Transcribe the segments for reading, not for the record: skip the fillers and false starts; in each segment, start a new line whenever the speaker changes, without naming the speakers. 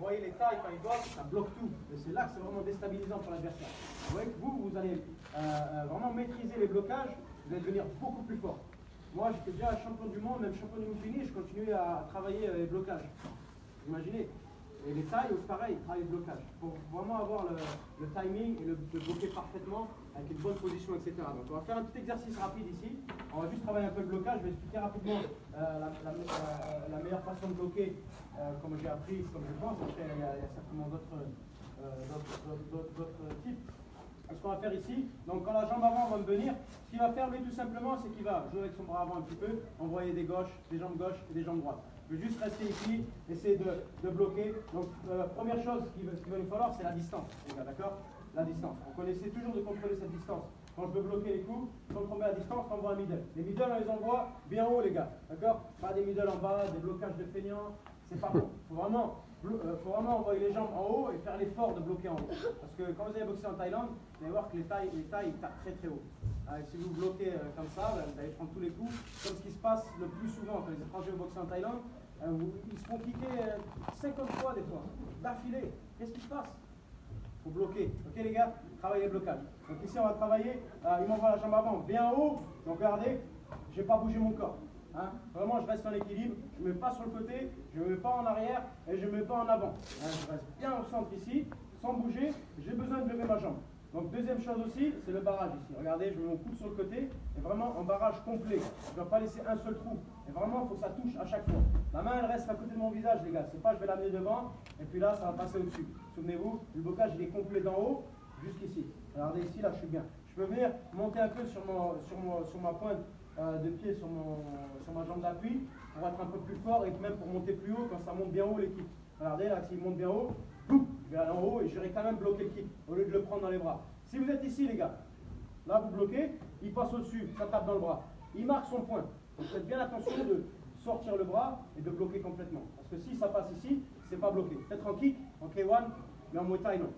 voyez les tailles quand ils bloquent, ça bloque tout. Et c'est là que c'est vraiment déstabilisant pour l'adversaire. Vous voyez que vous allez vraiment maîtriser les blocages, vous allez devenir beaucoup plus fort. Moi, j'étais déjà champion du monde, même champion du monde fini, je continuais à travailler les blocages. Imaginez. Et les tailles, pareil, travailler le blocage. Pour vraiment avoir le timing et le bloquer parfaitement avec une bonne position, etc. Donc on va faire un petit exercice rapide ici. On va juste travailler un peu le blocage. Je vais expliquer rapidement la meilleure façon de bloquer, comme j'ai appris, comme je pense. Après, il y a certainement d'autres types. Ce qu'on va faire ici, donc quand la jambe avant va me venir, ce qu'il va faire lui tout simplement, c'est qu'il va jouer avec son bras avant un petit peu, envoyer des jambes gauches et des jambes droites. Je vais juste rester ici, essayer de bloquer. Donc première chose qu'il va nous falloir, c'est la distance, les gars, d'accord? La distance. Donc on essaie toujours de contrôler cette distance. Quand je veux bloquer les coups, quand on met la distance, on envoie un middle. Les middle, on les envoie bien haut, les gars, d'accord? Pas des middle en bas, des blocages de feignants, c'est pas bon. Faut vraiment envoyer les jambes en haut et faire l'effort de bloquer en haut. Parce que quand vous allez boxer en Thaïlande, vous allez voir que les tailles ils tapent très très haut. Si vous bloquez comme ça, vous allez prendre tous les coups. Comme ce qui se passe le plus souvent quand les étrangers boxent en Thaïlande, ils se font kicker 50 fois des fois, d'affilée. Qu'est-ce qui se passe? Il faut bloquer. Ok les gars, travaillez le blocage. Donc ici on va travailler, il m'envoie la jambe avant bien haut. Donc regardez, je n'ai pas bougé mon corps. Hein? Vraiment, je reste en équilibre, je ne me mets pas sur le côté, je ne me mets pas en arrière et je ne me mets pas en avant. Hein? Je reste bien au centre ici, sans bouger, j'ai besoin de lever ma jambe. Donc deuxième chose aussi, c'est le barrage ici. Regardez, je mets mon coude sur le côté et vraiment en barrage complet. Je ne dois pas laisser un seul trou. Et vraiment, il faut que ça touche à chaque fois. La main, elle reste à côté de mon visage, les gars. C'est pas je vais l'amener devant et puis là, ça va passer au-dessus. Souvenez-vous, le blocage, il est complet d'en haut jusqu'ici. Regardez ici, là, je suis bien. Je peux venir monter un peu sur ma pointe de pied sur ma jambe d'appui pour être un peu plus fort et même pour monter plus haut quand ça monte bien haut les kicks. Regardez là, s'il monte bien haut, boum, je vais aller en haut et j'aurai quand même bloqué le kick au lieu de le prendre dans les bras. Si vous êtes ici les gars, là vous bloquez, il passe au-dessus, ça tape dans le bras. Il marque son point. Donc faites bien attention de sortir le bras et de bloquer complètement. Parce que si ça passe ici, c'est pas bloqué. Peut-être en kick, en K1, mais en Muay Thai non.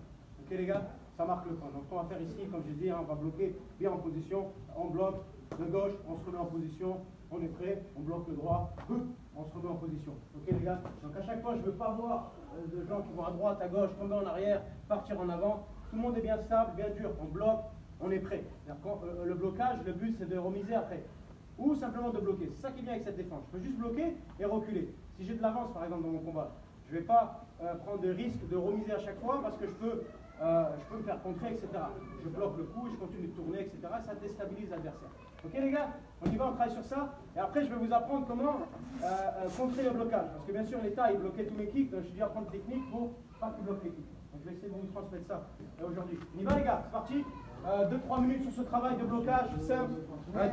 Ok les gars, ça marque le point. Donc ce qu'on va faire ici, comme j'ai dit, on va bloquer bien en position, on bloque. De gauche, on se remet en position, on est prêt, on bloque le droit, on se remet en position. Ok les gars? Donc à chaque fois, je ne veux pas voir de gens qui vont à droite, à gauche, tomber en arrière, partir en avant. Tout le monde est bien stable, bien dur, on bloque, on est prêt. Le blocage, le but c'est de remiser après. Ou simplement de bloquer. C'est ça qui vient avec cette défense. Je peux juste bloquer et reculer. Si j'ai de l'avance par exemple dans mon combat, je ne vais pas prendre de risque de remiser à chaque fois parce que je peux me faire contrer, etc. Je bloque le coup, je continue de tourner, etc. Ça déstabilise l'adversaire. Ok les gars, on y va, on travaille sur ça. Et après, je vais vous apprendre comment contrer le blocage. Parce que bien sûr, l'État, il bloquait tous mes kicks, donc je dû apprendre des techniques pour pas qu'il bloque les kicks. Donc je vais essayer de vous transmettre ça aujourd'hui. On y va les gars, c'est parti. 2-3 minutes sur ce travail de blocage simple.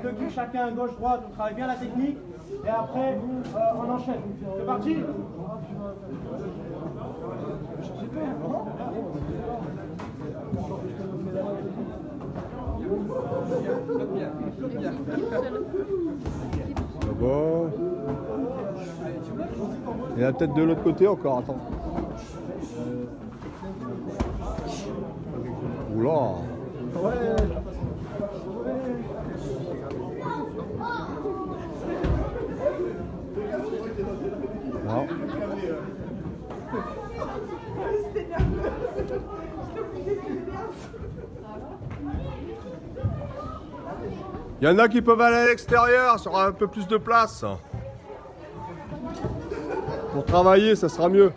2 kicks chacun, gauche, droite, on travaille bien la technique. Et après, on enchaîne. C'est parti.
Bon. Il y en a peut-être de l'autre côté encore, attends. Oula. Non. Il y en a qui peuvent aller à l'extérieur, ça aura un peu plus de place. Pour travailler, ça sera mieux.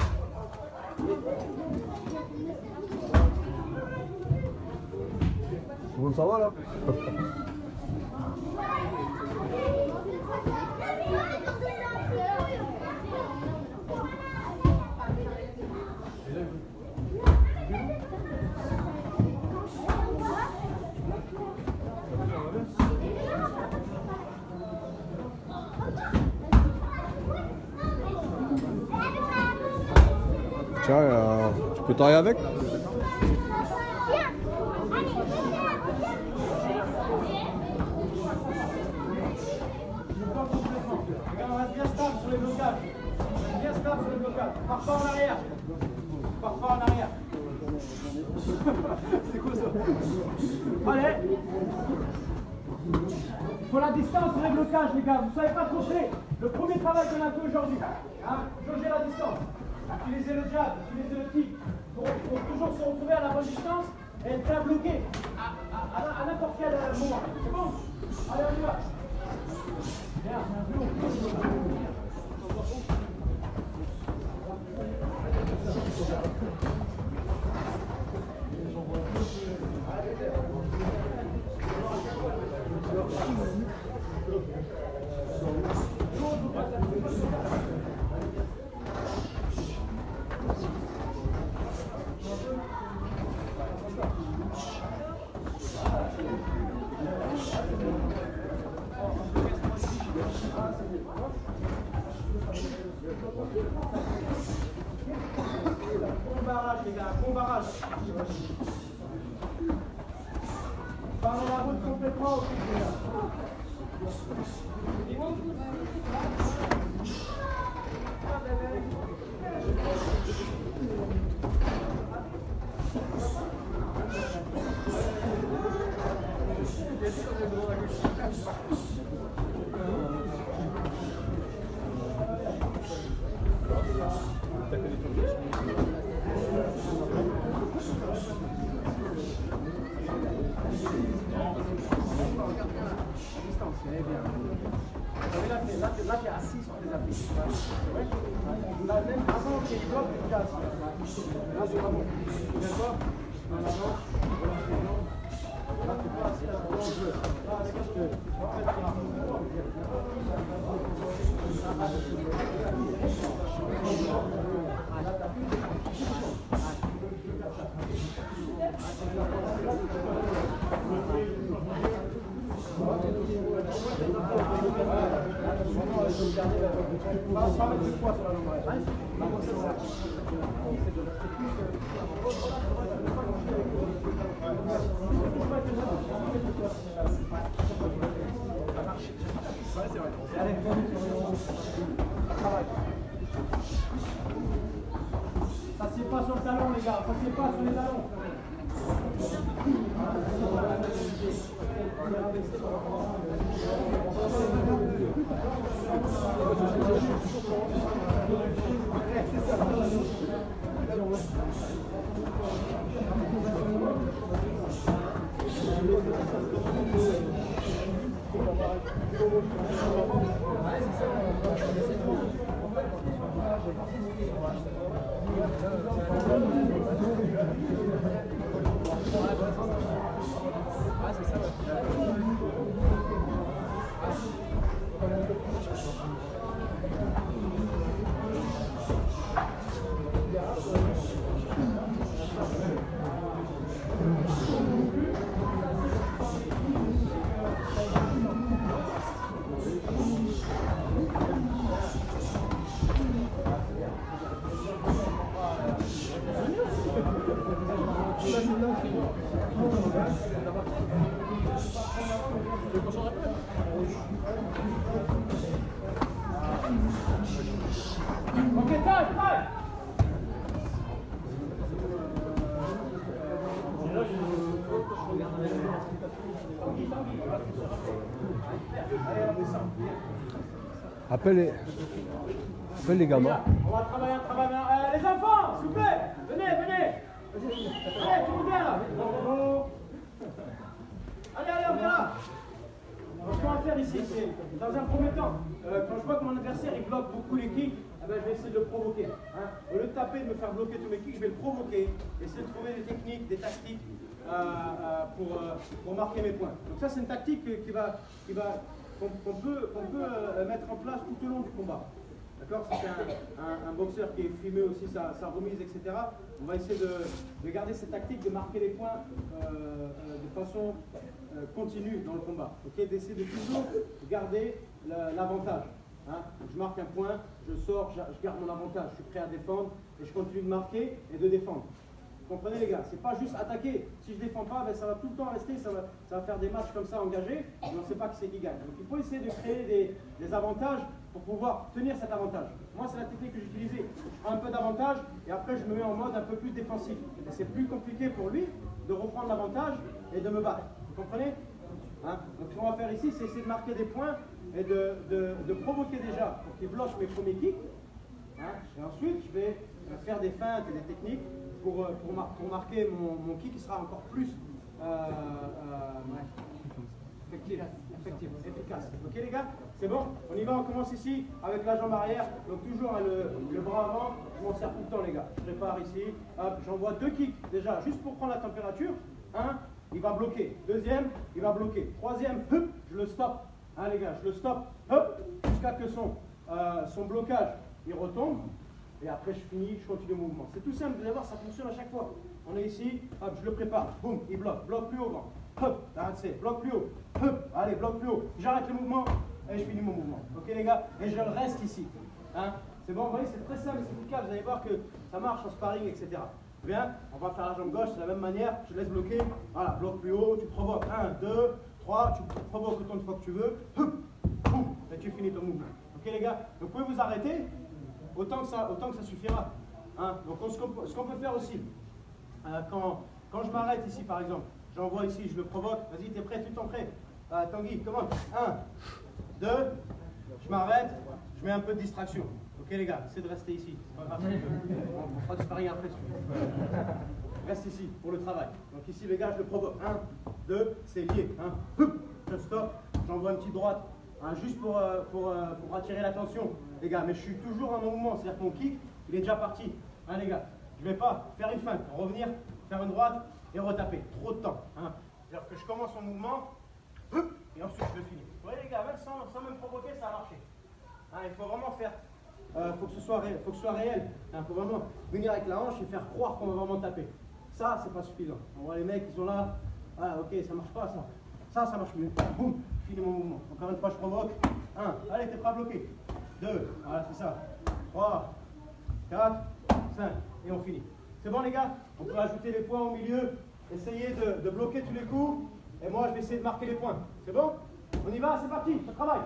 Bon, ça va là? Tiens, tu peux tailler avec?
Pars pas en arrière. Pars pas en arrière. C'est quoi ça? Allez. Il faut la distance sur les blocages, les gars. Vous ne savez pas contrer. Le premier travail qu'on a fait aujourd'hui. Hein, jauger la distance. Utilisez utiliser le jab, utiliser le kick, pour toujours se retrouver à la bonne distance et être bien bloqué à n'importe quel moment. C'est bon? Allez, on y va. Bien. Bon barrage les gars, bon barrage. Parlez la route complètement au pied les gars. Là, tu es assis sur les appuis. Là, même avant qu'il y ait le bloc, tu es assis. Là, c'est pas bon. Tu viens pas en avant, voilà, c'est bon. Là, tu es pas assis, là, c'est bon jeu. Là, qu'est-ce que pas mettre du poids sur la longueur. Ça c'est pas sur le talon les gars, ça c'est pas sur les talons. Ok, time, time.
Appelle les gamins.
On va travailler un travail. Les enfants, s'il vous plaît, venez. Allez, tout le monde vient là. Allez, on vient là. Ce qu'on va faire ici, c'est, dans un premier temps, quand je vois que mon adversaire il bloque beaucoup les kicks, eh ben, je vais essayer de le provoquer. Hein. Au lieu de taper, de me faire bloquer tous mes kicks, je vais le provoquer, essayer de trouver des techniques, des tactiques pour marquer mes points. Donc ça, c'est une tactique qu'on peut mettre en place tout au long du combat. D'accord? C'est un boxeur qui est filmé aussi sa remise, etc. On va essayer de garder cette tactique de marquer les points de façon continue dans le combat. Okay? D'essayer de toujours garder l'avantage. Hein? Je marque un point, je sors, je garde mon avantage, je suis prêt à défendre et je continue de marquer et de défendre. Vous comprenez les gars? C'est pas juste attaquer. Si je ne défends pas, ben, ça va tout le temps rester, ça va faire des matchs comme ça engagés et on ne sait pas qui c'est qui gagne. Donc il faut essayer de créer des avantages pour pouvoir tenir cet avantage. Moi c'est la technique que j'utilisais. Je prends un peu d'avantage et après je me mets en mode un peu plus défensif. Et c'est plus compliqué pour lui de reprendre l'avantage et de me battre. Vous comprenez? Hein? Donc ce qu'on va faire ici, c'est essayer de marquer des points et de provoquer déjà pour qu'il bloque mes premiers kicks. Hein? Et ensuite je vais faire des feintes et des techniques pour marquer mon kick qui sera encore plus efficace. Ok les gars? C'est bon? On y va, on commence ici avec la jambe arrière. Donc toujours hein, le bras avant, je m'en sers tout le temps les gars. Je prépare ici, hop, j'envoie 2 kicks déjà, juste pour prendre la température. Un, il va bloquer. Deuxième, il va bloquer. Troisième, hop, je le stoppe. Hein les gars, je le stoppe, hop, jusqu'à que son blocage, il retombe. Et après je finis, je continue le mouvement. C'est tout simple, vous allez voir, ça fonctionne à chaque fois. On est ici, hop, je le prépare, boum, il bloque plus haut, vent. Hop, arrête, bloque plus haut, hop, allez, bloque plus haut. J'arrête le mouvement et je finis mon mouvement. Ok les gars? Et je reste ici. Hein? C'est bon, vous voyez, c'est très simple, c'est efficace, vous allez voir que ça marche en sparring, etc. Bien, on va faire la jambe gauche, c'est la même manière, je laisse bloquer, voilà, bloque plus haut, tu provoques, 1, 2, 3, tu provoques autant de fois que tu veux, hop, boum, et tu finis ton mouvement. Ok les gars? Vous pouvez vous arrêter autant que ça suffira. Hein? Donc ce qu'on peut faire aussi, quand je m'arrête ici par exemple, j'envoie ici, je le provoque, vas-y, t'es prêt, tu t'en prêt? Tanguy, comment? 1, 2, je m'arrête, je mets un peu de distraction. Ok les gars, essayez de rester ici, c'est pas grave. On fera du sparring après. Reste ici pour le travail. Donc ici les gars, je le provoque. 1, 2, c'est lié. Hein. Je stoppe, j'envoie une petite droite. Hein, juste pour attirer l'attention, les gars, mais je suis toujours en mouvement, c'est-à-dire que mon kick, il est déjà parti. Hein, les gars, je ne vais pas faire une feinte, revenir, faire une droite et retaper. Trop de temps. Hein. C'est-à-dire que je commence mon mouvement et ensuite je le finis. Vous voyez, les gars, même sans me provoquer, ça a marché. Hein, il faut vraiment faire. Faut que ce soit réel. Il faut vraiment venir avec la hanche et faire croire qu'on va vraiment taper. Ça, c'est pas suffisant. On voit les mecs, ils sont là. Ah, ok, ça marche pas, ça. Ça marche mieux. Boum, finis mon mouvement. Encore une fois, je provoque. 1, allez, t'es pas bloqué. 2, voilà, c'est ça. 3, 4, 5, et on finit. C'est bon, les gars? On peut ajouter les points au milieu. Essayez de bloquer tous les coups. Et moi, je vais essayer de marquer les points. C'est bon? On y va, c'est parti, ça travaille.